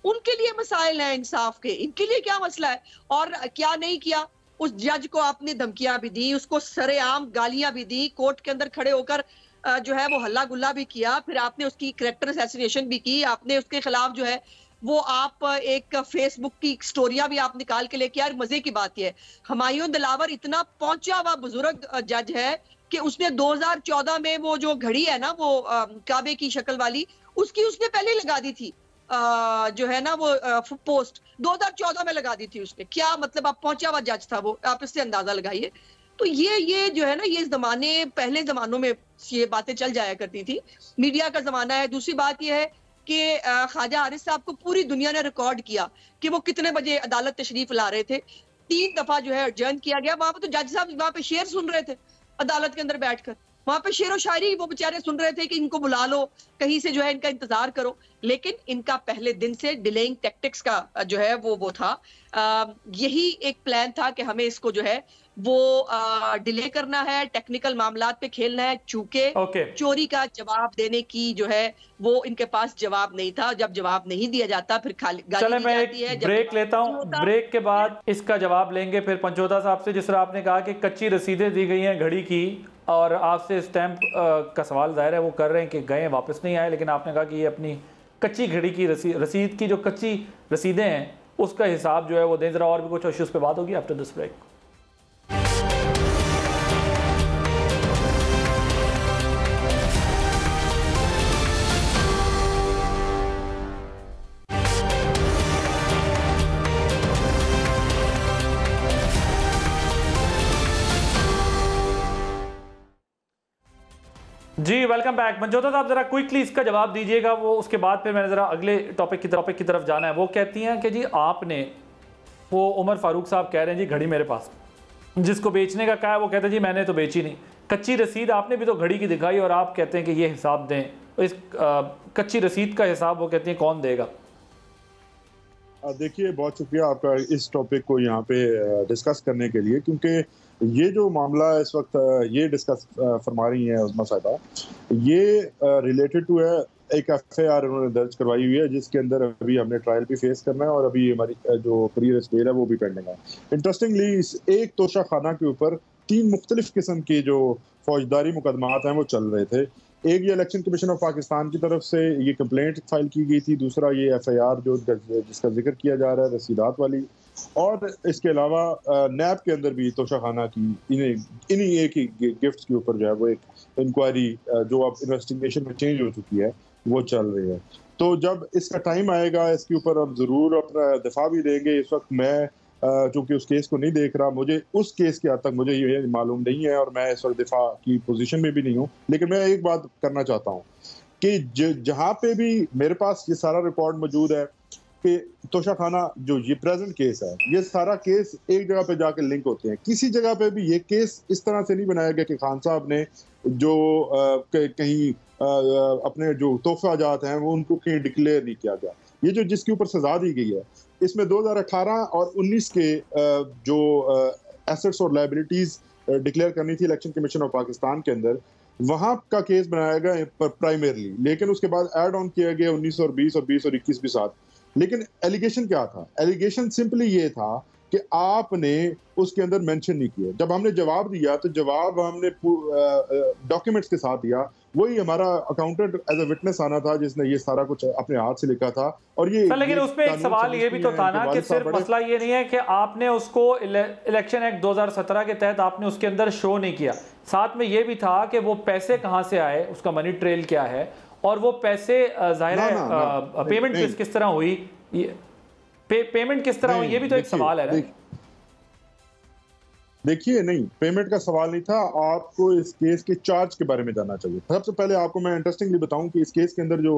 उनके लिए मसाइल हैं इंसाफ के, इनके लिए क्या मसला है। और क्या नहीं किया, उस जज को आपने धमकियां भी दी, उसको सरेआम गालियां भी दी, कोर्ट के अंदर खड़े होकर जो है वो हल्ला गुल्ला भी किया, फिर आपने उसकी कैरेक्टर असैसिनेशन भी की, आपने उसके खिलाफ जो है वो आप एक फेसबुक की स्टोरियां भी आप निकाल के लेके। यार मजे की बात यह है, हुमायूं दिलावर इतना पहुंचा हुआ बुजुर्ग जज है कि उसने 2014 में वो जो घड़ी है ना वो काबे की शक्ल वाली, उसकी उसने पहले लगा दी थी, जो है ना वो पोस्ट 2014 में लगा दी थी उसने। क्या मतलब, आप पहुंचा हुआ जज था वो, आप इससे अंदाजा लगाइए। तो ये जो है ना, ये जमाने पहले जमानों में ये बातें चल जाया करती थी, मीडिया का जमाना है। दूसरी बात ये है कि ख्वाजा हारिस साहब को पूरी दुनिया ने रिकॉर्ड किया कि वो कितने बजे अदालत तशरीफ ला रहे थे। 3 दफा जो है अर्जन किया गया, वहां पर तो जज साहब वहां पे शेर सुन रहे थे अदालत के अंदर बैठकर, वहां पे शेर व शायरी वो बेचारे सुन रहे थे कि इनको बुला लो, कहीं से जो है इनका इंतजार करो। लेकिन इनका पहले दिन से डिलेइंग टैक्टिक्स का जो है वो था, यही एक प्लान था कि हमें इसको जो है वो डिले करना है, टेक्निकल मामलात पे खेलना है, चूंकि चोरी का जवाब देने की जो है वो इनके पास जवाब नहीं था। जब जवाब नहीं दिया जाता फिर खाली गाली दी जाती है। ब्रेक लेता हूँ, ब्रेक के बाद इसका जवाब लेंगे फिर पंचोता साहब से। जिस तरह आपने कहा कि कच्ची रसीदें दी गई हैं घड़ी की, और आपसे स्टैंप का सवाल जाहिर है वो कर रहे हैं कि गए वापस नहीं आए, लेकिन आपने कहा कि ये अपनी कच्ची घड़ी की रसीद की जो कच्ची रसीदें हैं उसका हिसाब जो है वो दें। जरा और भी कुछ इश्यूज पे बात होगी आफ्टर दिस ब्रेक। जी वेलकम बैक। मंजोता साहब जरा क्विकली इसका जवाब दीजिएगा, वो उसके बाद फिर मैंने जरा अगले टॉपिक की तरफ जाना है। वो कहती हैं कि जी आपने, वो उमर फारूक साहब कह रहे हैं जी घड़ी मेरे पास, जिसको बेचने का कहा है वो कहते हैं जी मैंने तो बेची नहीं, कच्ची रसीद आपने भी तो घड़ी की दिखाई और आप कहते हैं कि ये हिसाब दें, इस कच्ची रसीद का हिसाब वो कहती हैं कौन देगा? देखिए बहुत शुक्रिया आपका इस टॉपिक को यहाँ पे डिस्कस करने के लिए, क्योंकि ये जो मामला इस वक्त ये डिस्कस फरमा रही हैं उस्मा साहिबा, ये रिलेटेड टू है एक FIR उन्होंने दर्ज करवाई हुई है, जिसके अंदर अभी हमने ट्रायल भी फेस करना है और अभी हमारी जो प्रीवियस बेल है वो भी पेंडिंग है। इंटरेस्टिंगली एक तोशा खाना के ऊपर 3 मुख्तलिफ किस्म के जो फौजदारी मुकदमात हैं वो चल रहे थे। एक ये इलेक्शन कमीशन ऑफ पाकिस्तान की तरफ से ये कंप्लेंट फाइल की गई थी, दूसरा ये FIR जो जिसका जिक्र किया जा रहा है रसीदात वाली, और इसके अलावा नैब के अंदर भी तोशा खाना की इन्हीं एक ही गिफ्ट्स के ऊपर जो है वो एक इंक्वायरी जो अब इन्वेस्टिगेशन में चेंज हो चुकी है वो चल रही है। तो जब इसका टाइम आएगा इसके ऊपर हम ज़रूर अपना दिफा भी देंगे। इस वक्त मैं चूँकि उस केस को नहीं देख रहा, मुझे उस केस के हद तक मुझे ये मालूम नहीं है और मैं इस वक्त दिफा की पोजीशन में भी नहीं हूँ। लेकिन मैं एक बात करना चाहता हूँ कि जहाँ पे भी मेरे पास ये सारा रिकॉर्ड मौजूद है कि तोशा खाना जो ये प्रेजेंट केस है, ये सारा केस एक जगह पे जाके लिंक होते हैं। किसी जगह पे भी ये केस इस तरह से नहीं बनाया गया कि खान साहब ने जो कहीं अपने जो तोहफा जात हैं वो उनको कहीं डिक्लेयर नहीं किया गया। ये जो जिसके ऊपर सजा दी गई है इसमें 2018 और 19 के जो एसेट्स और लायबिलिटीज डिक्लेयर करनी थी इलेक्शन कमीशन ऑफ पाकिस्तान के अंदर, वहां का केस बनाया गया प्राइमरली, लेकिन उसके बाद ऐड ऑन किया गया 19 और 20 और 20 और 21 भी साथ। लेकिन एलिगेशन क्या था? एलिगेशन सिंपली ये था कि आपने उसके अंदर मेंशन नहीं किया। जब हमने जवाब दिया तो जवाब हमने डॉक्यूमेंट्स के साथ दिया। वही हमारा अकाउंटेंट एज अ विटनेस आना था जिसने ये सारा कुछ अपने हाथ से लिखा था। और ये लेकिन उसमें एक सवाल ये भी तो था ना कि सिर्फ मसला ये नहीं है कि आपने उसको इलेक्शन एक्ट 2017 के तहत आपने उसके अंदर शो नहीं किया, साथ में ये भी था कि वो पैसे कहाँ से आए, उसका मनी ट्रेल क्या है, और वो पैसे जाहिर है पेमेंट किस तरह हुई, पेमेंट किस तरह हुई, ये भी तो एक सवाल है ना। देखिए, नहीं, पेमेंट का सवाल नहीं था। आपको इस केस के चार्ज के बारे में जानना चाहिए। सबसे पहले आपको मैं इंटरेस्टिंगली बताऊं कि इस केस के अंदर जो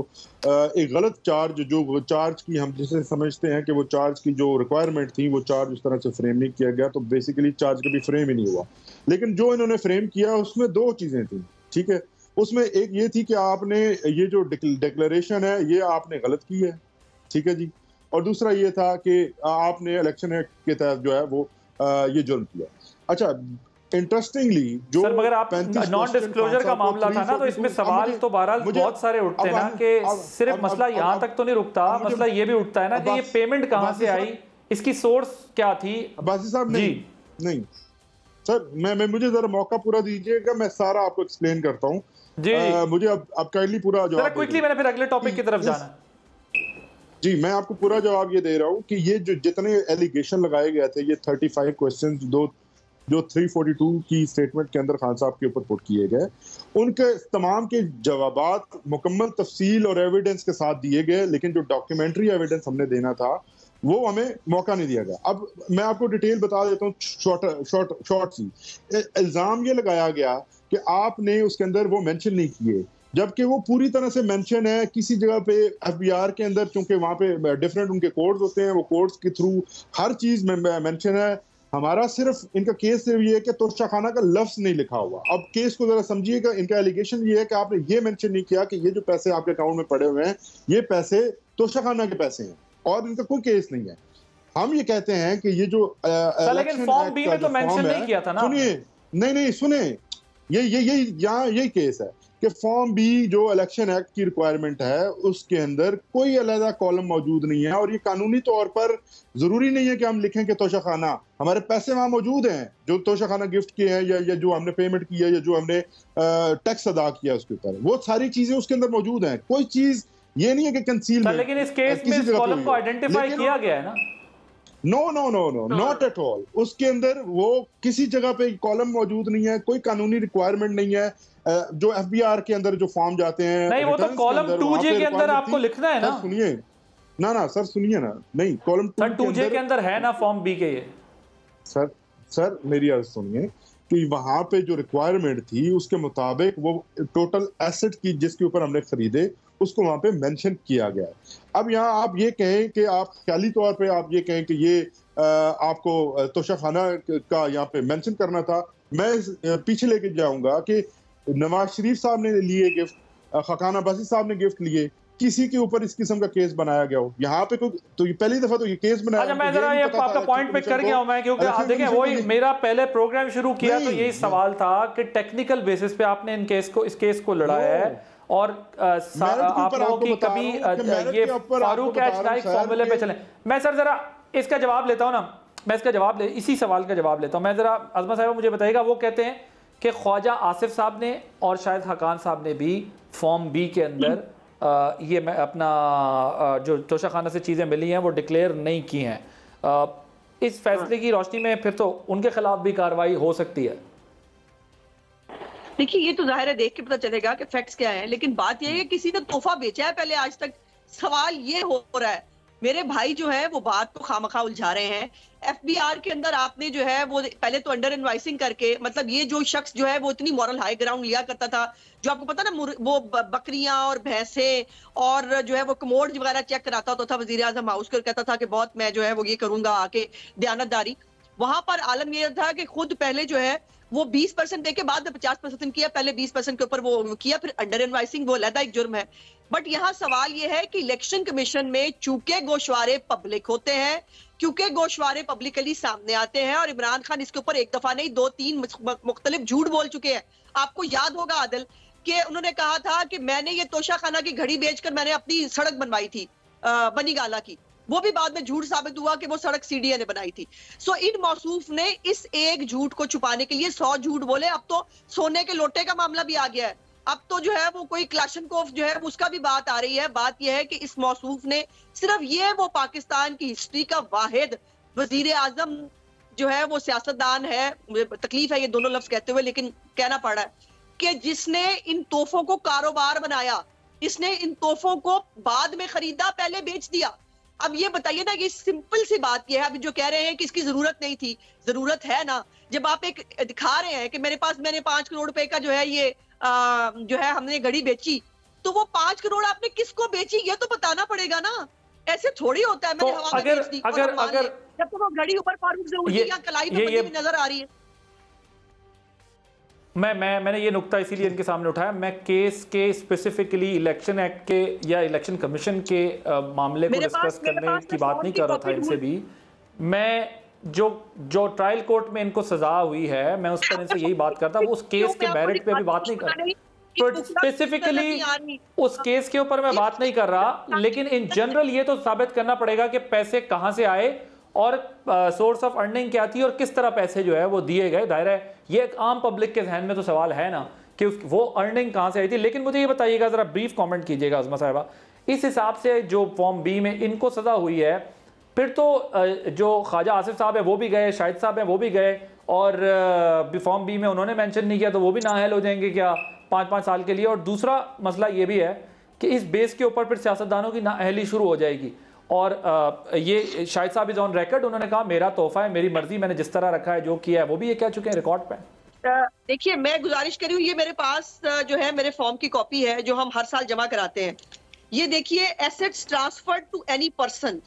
एक गलत चार्ज, जो चार्ज की हम जिसे समझते हैं कि वो चार्ज की जो रिक्वायरमेंट थी वो चार्ज उस तरह से फ्रेम नहीं किया गया, तो बेसिकली चार्ज कभी फ्रेम ही नहीं हुआ। लेकिन जो इन्होंने फ्रेम किया उसमें 2 चीजें थी, ठीक है। उसमें एक ये थी कि आपने ये जो डिक्लेरेशन है ये आपने गलत की है, ठीक है जी, और दूसरा ये था कि आपने इलेक्शन एक्ट के तहत जो है वो ये जुर्म किया। अच्छा, इंटरेस्टिंगली जो सर, मगर आप नॉन डिस्क्लोजर का मामला था ना, तो इसमें सवाल तो बहरहाल बहुत सारे उठते हैं ना कि सिर्फ मसला यहाँ तक तो नहीं रुकता, मसला ये भी उठता है ना कि ये पेमेंट कहाँ से आई, इसकी सोर्स क्या थी। अब्बासी साहब नहीं सर, मैं मुझे जरा मौका पूरा दीजिएगा, मैं सारा आपको एक्सप्लेन करता हूँ जी। मुझे अब काइंडली पूरा जवाब क्विकली, मैंने फिर अगले टॉपिक की तरफ जाना। जी, मैं आपको पूरा जवाब ये दे रहा हूँ कि ये जो जितने एलिगेशन लगाए गए थे, ये 35 क्वेश्चन जो 342 की स्टेटमेंट के अंदर खान साहब के ऊपर पुट किए गए, उनके तमाम के जवाबात मुकम्मल तफसील और एविडेंस के साथ दिए गए। लेकिन जो डॉक्यूमेंट्री एविडेंस हमने देना था वो हमें मौका नहीं दिया गया। अब मैं आपको डिटेल बता देता हूँ शॉर्ट सी। इल्ज़ाम ये लगाया गया कि आपने उसके अंदर वो मेंशन नहीं किए, जबकि वो पूरी तरह से मेंशन है किसी जगह पे FBR के अंदर, क्योंकि वहाँ पे डिफरेंट उनके कोड्स होते हैं, वो कोड्स के थ्रू हर चीज में मेंशन है। हमारा सिर्फ इनका केस सिर्फ ये है कि तोशा खाना का लफ्ज नहीं लिखा हुआ। अब केस को जरा समझिएगा, इनका एलिगेशन ये है कि आपने ये मेंशन नहीं किया कि ये जो पैसे आपके अकाउंट में पड़े हुए हैं ये पैसे तोशा खाना के पैसे हैं, और इनका कोई केस नहीं है। हम ये कहते हैं कि ये जो लेकिन फॉर्म बी में तो मेंशन नहीं किया था ना। सुनिए, नहीं सुने, यही केस है कि फॉर्म बी जो इलेक्शन एक्ट की रिक्वायरमेंट है उसके अंदर कोई अलग कॉलम मौजूद नहीं है, और ये कानूनी तौर पर जरूरी नहीं है कि हम लिखें कि तोशा खाना, हमारे पैसे वहां मौजूद हैं जो तोशा खाना गिफ्ट किए हैं या जो हमने पेमेंट की है या जो हमने टैक्स अदा किया उसके ऊपर, वो सारी चीजें उसके अंदर मौजूद हैं। कोई चीज ये नहीं है कि कंसील। लेकिन इस केस में इस कॉलम को आइडेंटिफाई किया गया है ना। No, not at all. उसके अंदर वो किसी जगह पे कॉलम मौजूद नहीं है, कोई कानूनी रिक्वायरमेंट नहीं है। जो FBR के अंदर जो फॉर्म जाते हैं, नहीं, वो तो कॉलम 2J के अंदर आपको लिखना है ना। सुनिए ना सर, सुनिए ना, नहीं, कॉलम 2J के अंदर है ना फॉर्म बी के। ये सर मेरी अर्ज सुनिए कि वहां पे जो रिक्वायरमेंट थी उसके मुताबिक वो टोटल एसेट की जिसके ऊपर हमने खरीदे उसको वहां पे मेंशन किया गया है। अब यहाँ आप ये कहें कि आप ख्याली तौर पे आप ये कहें कि ये आपको तोशा खाना का यहाँ पे मेंशन करना था, मैं पीछे लेके जाऊंगा कि नवाज शरीफ साहब ने लिए गिफ्ट, खाकान अब्बासी साहब ने गिफ्ट लिए, किसी के ऊपर इस किस्म का केस बनाया गया हो यहाँ पे कोई, तो ये पहली दफा तो ये केस बनाया। अच्छा, मैं जरा ये आपका पॉइंट पिक कर गया हूं मैं, क्योंकि देखें वही मेरा पहले प्रोग्राम शुरू किया तो यही सवाल था कि टेक्निकल बेसिस पे आपने इस केस को लड़ाया है, और आप लोगों की कभी ये फारूक एच नाइक फॉर्मूले पे चले। मैं सर जरा इसका जवाब लेता हूं ना। मैं इसका जवाब इसी सवाल का जवाब लेता हूँ। मैं ज़रा अज़मा साहब मुझे बताइएगा, वो कहते हैं कि ख्वाजा आसिफ साहब ने और शायद हकान साहब ने भी फॉर्म बी के अंदर ये मैं अपना जो तोशाखाना से चीज़ें मिली हैं वो डिक्लेयर नहीं की हैं। इस फैसले की रोशनी में फिर तो उनके खिलाफ भी कार्रवाई हो सकती है। देखिए ये तो जाहिर है देख के पता चलेगा कि फैक्ट्स क्या है, लेकिन बात यह है कि किसी ने तोहफा बेचा है पहले आज तक। सवाल ये हो रहा है, मेरे भाई जो है वो बात को खामखा उलझा रहे हैं। एफबीआर के अंदर आपने जो है वो पहले तो अंडर इनवाइसिंग करके, मतलब ये जो शख्स जो है वो इतनी मॉरल हाई ग्राउंड लिया करता था, जो आपको पता ना वो बकरियां और भैंसे और जो है वो कमोड वगैरह चेक कराता होता था वजीर आजम हाउस को, कहता था कि बहुत मैं जो है वो ये करूंगा आके दयानतदारी। वहां पर आलम यह था कि खुद पहले जो है वो 20% देके बाद में 50% किया, पहले 20% के ऊपर वो किया, फिर अंडर इनवाइसिंग वो अलग एक जुर्म है। बट यहाँ सवाल ये है कि इलेक्शन कमीशन में चूंकि गोशवारे पब्लिक होते हैं, क्योंकि गोशवारे पब्लिकली सामने आते हैं, और इमरान खान इसके ऊपर एक दफा नहीं 2-3 मुख्तलिफ झूठ बोल चुके हैं। आपको याद होगा आदिल कि उन्होंने कहा था कि मैंने ये तोशाखाना की घड़ी बेचकर मैंने अपनी सड़क बनवाई थी बनीगाला की, वो भी बाद में झूठ साबित हुआ कि वो सड़क सीडीए ने बनाई थी। सो इन मौसूफ ने इस एक झूठ को छुपाने के लिए 100 झूठ बोले। अब तो सोने के लोटे का मामला भी आ गया है, अब तो जो है वो कोई क्लाशनकोफ जो है उसका भी बात आ रही है। बात यह है कि इस मौसूफ ने सिर्फ ये वो पाकिस्तान की हिस्ट्री का वाहिद वजीर आजम जो है वो सियासतदान है, तकलीफ है ये दोनों लफ्ज कहते हुए लेकिन कहना पड़ रहा है, कि जिसने इन तोहफों को कारोबार बनाया, इसने इन तोहफों को बाद में खरीदा, पहले बेच दिया। अब ये बताइए ना, ये सिंपल सी बात ये है, अभी जो कह रहे हैं कि इसकी जरूरत नहीं थी, जरूरत है ना। जब आप एक दिखा रहे हैं कि मैंने 5 करोड़ रुपए का जो है ये जो है हमने घड़ी बेची, तो वो 5 करोड़ आपने किसको बेची ये तो बताना पड़ेगा ना। ऐसे थोड़ी होता है मैंने तो हवा में बेच दी अगर जब तो वो घड़ी ऊपर फारूक ज़हूरी या कलाई में बंधी हुई नजर आ रही है। मैंने ये नुक्ता इसीलिए इनके सामने उठाया, मैं केस के स्पेसिफिकली इलेक्शन एक्ट के या इलेक्शन कमीशन के मामले को डिस्कस करने की बात नहीं कर रहा था इनसे भी। मैं जो ट्रायल कोर्ट में इनको सजा हुई है मैं उस पर इनसे यही बात करता हूँ, उस केस के मेरिट पे भी बात नहीं कर रहा, तो स्पेसिफिकली उस केस के ऊपर मैं बात नहीं कर रहा, लेकिन इन जनरल ये तो साबित करना पड़ेगा कि पैसे कहां से आए और सोर्स ऑफ अर्निंग क्या थी और किस तरह पैसे जो है वो दिए गए। दायरा है ये एक आम पब्लिक के जहन में तो सवाल है ना कि वो अर्निंग कहां से आई थी। लेकिन मुझे ये बताइएगा, जरा ब्रीफ कमेंट कीजिएगा अज़मा साहिबा, इस हिसाब से जो फॉर्म बी में इनको सजा हुई है, फिर तो जो ख्वाजा आसिफ साहब है वो भी गए, शाहिद साहब है वो भी गए, और फॉर्म बी में उन्होंने मेंशन नहीं किया तो वो भी नाअहल हो जाएंगे क्या 5-5 साल के लिए। और दूसरा मसला ये भी है कि इस बेस के ऊपर फिर सियासतदानों की नाअहली शुरू हो जाएगी। और ये शाहिद साहब इज ऑन रिकॉर्ड, उन्होंने कहा मेरा तोहफा है, मेरी मर्जी, मैंने जिस तरह रखा है जो किया है वो भी ये कह चुके हैं रिकॉर्ड पे। देखिए मैं गुजारिश करी हूँ, ये मेरे पास जो है मेरे फॉर्म की कॉपी है जो हम हर साल जमा कराते हैं। ये देखिए, assets transferred to any person,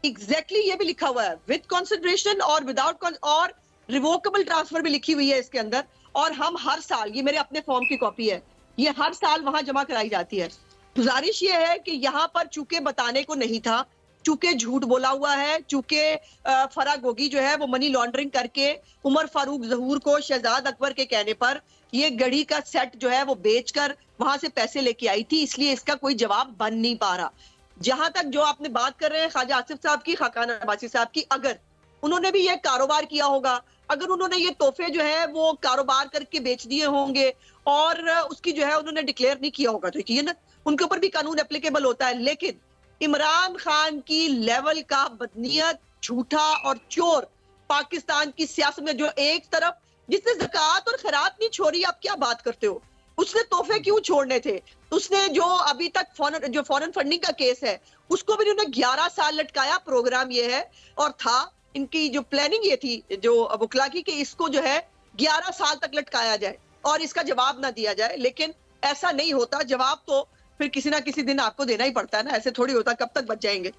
exactly ये भी लिखा हुआ है, विद कंसिडरेशन और विदाउट, और रिवोकेबल ट्रांसफर भी लिखी हुई है इसके अंदर। और हम हर साल, ये मेरे अपने फॉर्म की कॉपी है, ये हर साल वहां जमा कराई जाती है। गुजारिश ये है कि यहाँ पर चूंकि बताने को नहीं था, चूंकि झूठ बोला हुआ है, चूंकि फराह गोगी जो है वो मनी लॉन्ड्रिंग करके उमर फारूक ज़हूर को शहजाद अकबर के कहने पर ये घड़ी का सेट जो है वो बेचकर वहां से पैसे लेके आई थी, इसलिए इसका कोई जवाब बन नहीं पा रहा। जहां तक जो आपने बात कर रहे हैं ख्वाजा आसिफ साहब की, खाकान अब्बासी साहब की, अगर उन्होंने भी ये कारोबार किया होगा, अगर उन्होंने ये तोहफे जो है वो कारोबार करके बेच दिए होंगे और उसकी जो है उन्होंने डिक्लेयर नहीं किया होगा, तो यकीन ना उनके ऊपर भी कानून एप्लीकेबल होता है। लेकिन इमरान खान की लेवल का बदनीयत, झूठा और चोर पाकिस्तान की सियासत में, जो एक तरफ जिसने ज़कात और खैरात नहीं छोड़ी, आप क्या बात करते हो, उसने तोहफे क्यों छोड़ने थे? उसने जो अभी तक फॉरेन फंडिंग का केस है उसको भी उन्होंने 11 साल लटकाया। प्रोग्राम ये है और था, इनकी जो प्लानिंग ये थी जो वकला की, कि इसको जो है 11 साल तक लटकाया जाए और इसका जवाब ना दिया जाए। लेकिन ऐसा नहीं होता, जवाब तो फिर किसी ना किसी दिन आपको देना ही पड़ता है ना, ऐसे थोड़ी होता, कब तक बच जाएंगे।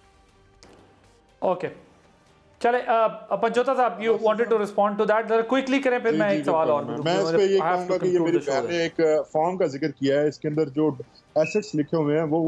ओके चले, पंजोता साहब, you wanted to respond to that, जरा क्विकली करें, फिर मैं एक सवाल और मैं इस पे ये कहूंगा कि ये मेरी बहन ने एक फॉर्म का जिक्र किया है, इसके अंदर जो एसेट्स लिखे हुए हैं वो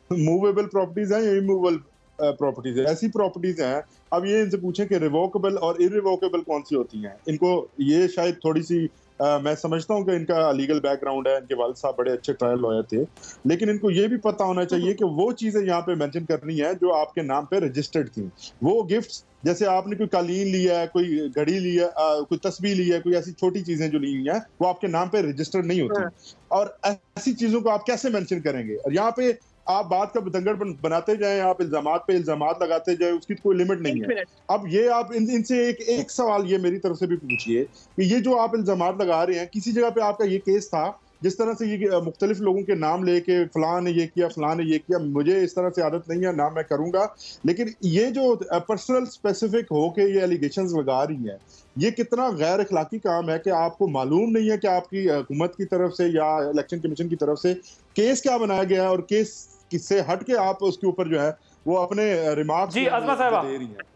मूवेबल प्रॉपर्टीज हैं या इमूवेबल प्रॉपर्टीज है, ऐसी प्रॉपर्टीज हैं। अब ये इनसे पूछें कि रिवोकेबल और इरिवोकेबल कौन सी होती हैं, इनको ये शायद थोड़ी सी मैं समझता हूँ कि इनका लीगल बैकग्राउंड है, इनके वालिद साहब बड़े अच्छे ट्रायल लॉयर थे, लेकिन इनको ये भी पता होना चाहिए कि वो चीजें यहाँ पे मेंशन करनी है जो आपके नाम पे रजिस्टर्ड थी। वो गिफ्ट्स, जैसे आपने कोई कालीन लिया है, कोई घड़ी लिया, कोई तस्बीह ली है, कोई ऐसी छोटी चीजें जो ली हुई हैं, वो आपके नाम पे रजिस्टर्ड नहीं होती। और ऐसी चीजों को आप कैसे मेंशन करेंगे? और यहाँ पे आप बात का बतंगड़ बनाते जाएं, आप इल्जामात पे इल्जामात लगाते जाए, उसकी कोई लिमिट नहीं है। अब ये आप इनसे एक सवाल ये मेरी तरफ से भी पूछिए कि ये जो आप इल्जामात लगा रहे हैं, किसी जगह पे आपका ये केस था जिस तरह से ये मुख्तलिफ लोगों के नाम लेके फलां ने ये किया, फलां ने ये किया, मुझे इस तरह से आदत नहीं है, ना मैं करूंगा, लेकिन ये जो पर्सनल स्पेसिफिक होके ये एलिगेशंस लगा रही हैं, ये कितना गैर अखलाकी काम है कि आपको मालूम नहीं है कि आपकी हुकूमत की तरफ से या इलेक्शन कमीशन की तरफ से केस क्या बनाया गया है और केस किससे हट के आप उसके ऊपर जो है वो अपने रिमार्क्स जी अज़मा साहिबा दे रही हैं।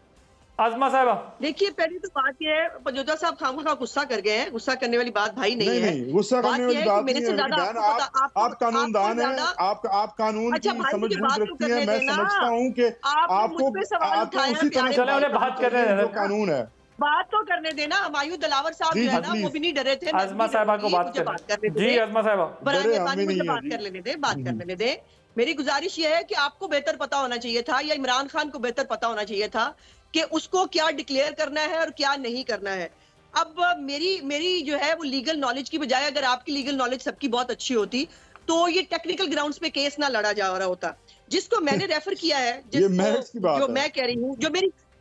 अज़मा साहिबा देखिए, पहली तो बात यह है, पजोदा साहब खामखा गुस्सा कर गए हैं। गुस्सा करने वाली बात भाई नहीं है। गुस्सा करने वाली बात नहीं है। आप कानूनदान हैं, आप कानून की समझ बूझ रखती हैं। मैं समझता हूँ कि आपको उसी तरह से बात कर रहे हैं, कानून है, बात तो करने देना। हमायूं दिलावर साहब जो है ना, वो भी नहीं डरे थे। अज़मा साहिबा को बात करने दे। जी अज़मा साहिबा, मुझे बात कर लेने दे, बात करने दे। मेरी गुजारिश ये है कि आपको बेहतर पता होना चाहिए था, या इमरान खान को बेहतर पता होना चाहिए था कि उसको क्या डिक्लेयर करना है और क्या नहीं करना है। अब मेरी जो है वो लीगल नॉलेज की बजाय, अगर आपकी लीगल नॉलेज सबकी बहुत अच्छी होती तो ये टेक्निकल ग्राउंड्स पे केस ना लड़ा जा रहा होता। जिसको मैंने रेफर किया है, जो मैं कह रही हूँ,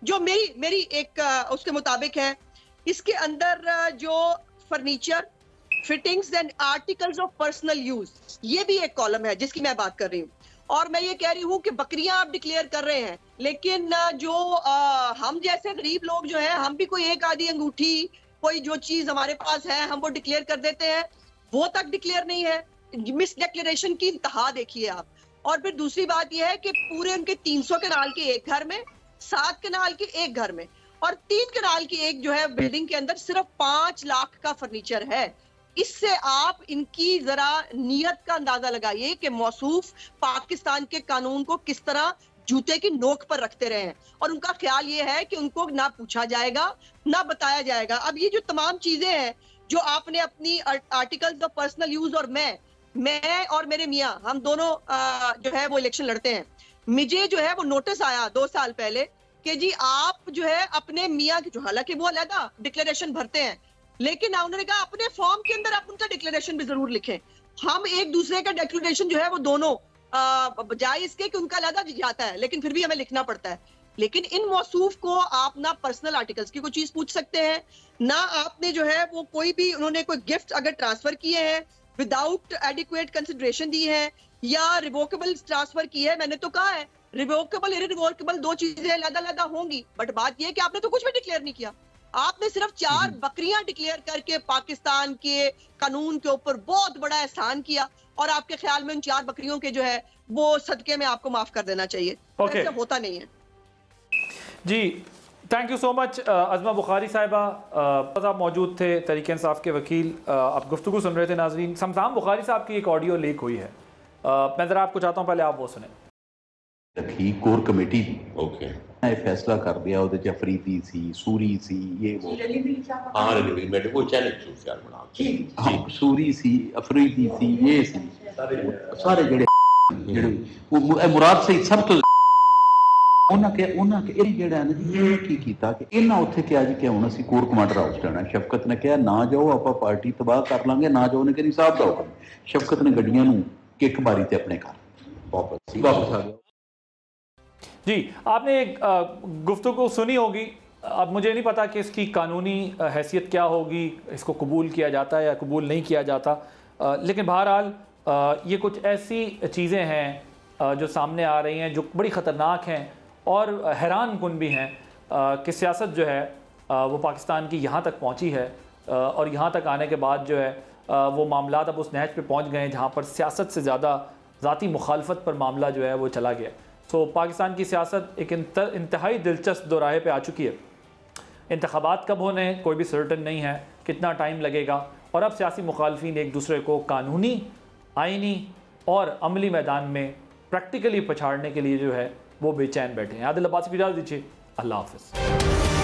जो मेरी एक उसके मुताबिक है, इसके अंदर जो furniture, fittings and articles of personal use, ये भी एक कॉलम है जिसकी मैं बात कर रही हूँ। और मैं ये कह रही हूँ कि बकरियां आप डिक्लेयर कर रहे हैं, लेकिन जो हम जैसे गरीब लोग जो हैं, हम भी कोई एक आधी अंगूठी, कोई जो चीज हमारे पास है, हम वो डिक्लेयर कर देते हैं, वो तक डिक्लेयर नहीं है। मिस डिक्लेरेशन की इंतहा देखिए आप। और फिर दूसरी बात यह है कि पूरे उनके 300 कनाल के एक घर में, 7 कनाल के एक घर में और 3 कनाल की एक जो है बिल्डिंग के अंदर सिर्फ 5 लाख का फर्नीचर है। इससे आप इनकी जरा नीयत का अंदाजा लगाइए कि मौसूफ पाकिस्तान के कानून को किस तरह जूते की नोक पर रखते रहे हैं। और उनका ख्याल ये है कि उनको ना पूछा जाएगा, ना बताया जाएगा। अब ये जो तमाम चीजें हैं जो आपने अपनी आर्टिकल्स ऑफ पर्सनल यूज, और मैं और मेरे मियाँ, हम दोनों जो है वो इलेक्शन लड़ते हैं। मुझे जो है वो नोटिस आया 2 साल पहले कि जी आप जो है अपने मियाँ की, जो हालांकि वो अलग डिक्लेरेशन भरते हैं, लेकिन उन्होंने कहा अपने फॉर्म के अंदर आप उनका डिक्लेरेशन भी जरूर लिखें। हम एक दूसरे का डिक्लेरेशन जो है वो दोनों बजाय इसके कि उनका अलग जाता है, लेकिन फिर भी हमें लिखना पड़ता है। लेकिन इन मौसूफ को आप ना पर्सनल आर्टिकल्स की कोई चीज पूछ सकते हैं, ना आपने जो है वो कोई भी, उन्होंने कोई गिफ्ट अगर ट्रांसफर किए हैं विदाउट एडिक्वेट कंसिडरेशन दी है, या रिवोकेबल ट्रांसफर की है। मैंने तो कहा है रिवोकेबल इरिवोकेबल 2 चीजें अलग होंगी, बट बात यह है कि आपने तो कुछ भी डिक्लेयर नहीं किया। आपने सिर्फ 4 बकरियां डिक्लेयर करके पाकिस्तान के कानून के ऊपर बहुत बड़ा एहसान किया, और आपके ख्याल में उन 4 बकरियों के जो है वो सदके में आपको माफ कर देना चाहिए। ऐसा होता नहीं है। जी thank you so much Azma Bukhari साहिबा, आप मौजूद थे, तहरीक इंसाफ के वकील, आप गुफ्तगू सुन रहे थे। नाज़रीन, समसाम बुखारी साहब की एक ऑडियो लीक हुई है, मैं ज़रा आपको चाहता हूँ पहले आप वो सुने। रखी कोर कमेटी ओके फैसला कर दिया, ਉਹਦੇ ਚ अफरीदी सी, सूरी सी, ये वो हाँ मैं वो चैलेंज हो यार बना हाँ सूरी सी, अफरीदी सी, ये सी सारे ਜਿਹੜੇ ਉਹ ਮੁਰਾਦ ਸਹੀ ਸਭ ਤੋਂ ਉਹਨਾਂ ਕੇ ਇਹ ਜਿਹੜਾ ਹੈ ਨਾ ਜੀ, ਇਹ ਕੀ ਕੀਤਾ ਕਿ ਇਹਨਾਂ ਉੱਥੇ ਕਿਹਾ ਜੀ ਕਿ ਹੁਣ ਅਸੀਂ ਕੋਰ ਕਮਾਂਡਰ ਹਾਊਸ ਜਾਣਾ। ਸ਼ਫਕਤ ਨੇ ਕਿਹਾ ਨਾ ਜਾਓ, ਆਪਾਂ ਪਾਰਟੀ ਤਬਾਹ ਕਰ ਲਾਂਗੇ, ਨਾ ਜਾਓ। ਉਹਨੇ ਕਹਿੰਦੀ ਸਾਹਿਬ ਦਾ ਹੁਕਮ। ਸ਼ਫਕਤ ਨੇ ਗੱਡੀਆਂ ਨੂੰ ਕਿੱਕ ਮਾਰੀ ਤੇ ਆਪਣੇ ਘਰ वापस आ गया। जी आपने गुफ्तगू सुनी होगी, अब मुझे नहीं पता कि इसकी कानूनी हैसियत क्या होगी, इसको कबूल किया जाता है या कबूल नहीं किया जाता, लेकिन बहरहाल ये कुछ ऐसी चीज़ें हैं जो सामने आ रही हैं जो बड़ी ख़तरनाक हैं और हैरान कुन भी हैं कि सियासत जो है वो पाकिस्तान की यहाँ तक पहुँची है, और यहाँ तक आने के बाद जो है वो मामलात अब उस नहज पे पहुँच गए हैं जहाँ पर सियासत से ज़्यादा ज़ाती मुखालफत पर मामला जो है वो चला गया। तो पाकिस्तान की सियासत एक इंतहाई दिलचस्प दोराहे पे आ चुकी है। इंतखाबात कब होने कोई भी सर्टन नहीं है, कितना टाइम लगेगा, और अब सियासी मुखालफिन एक दूसरे को कानूनी, आइनी और अमली मैदान में प्रैक्टिकली पछाड़ने के लिए जो है वो बेचैन बैठे हैं। आदिल अब्बासी को इजाज़त दीजिए, अल्लाह हाफ़िज़।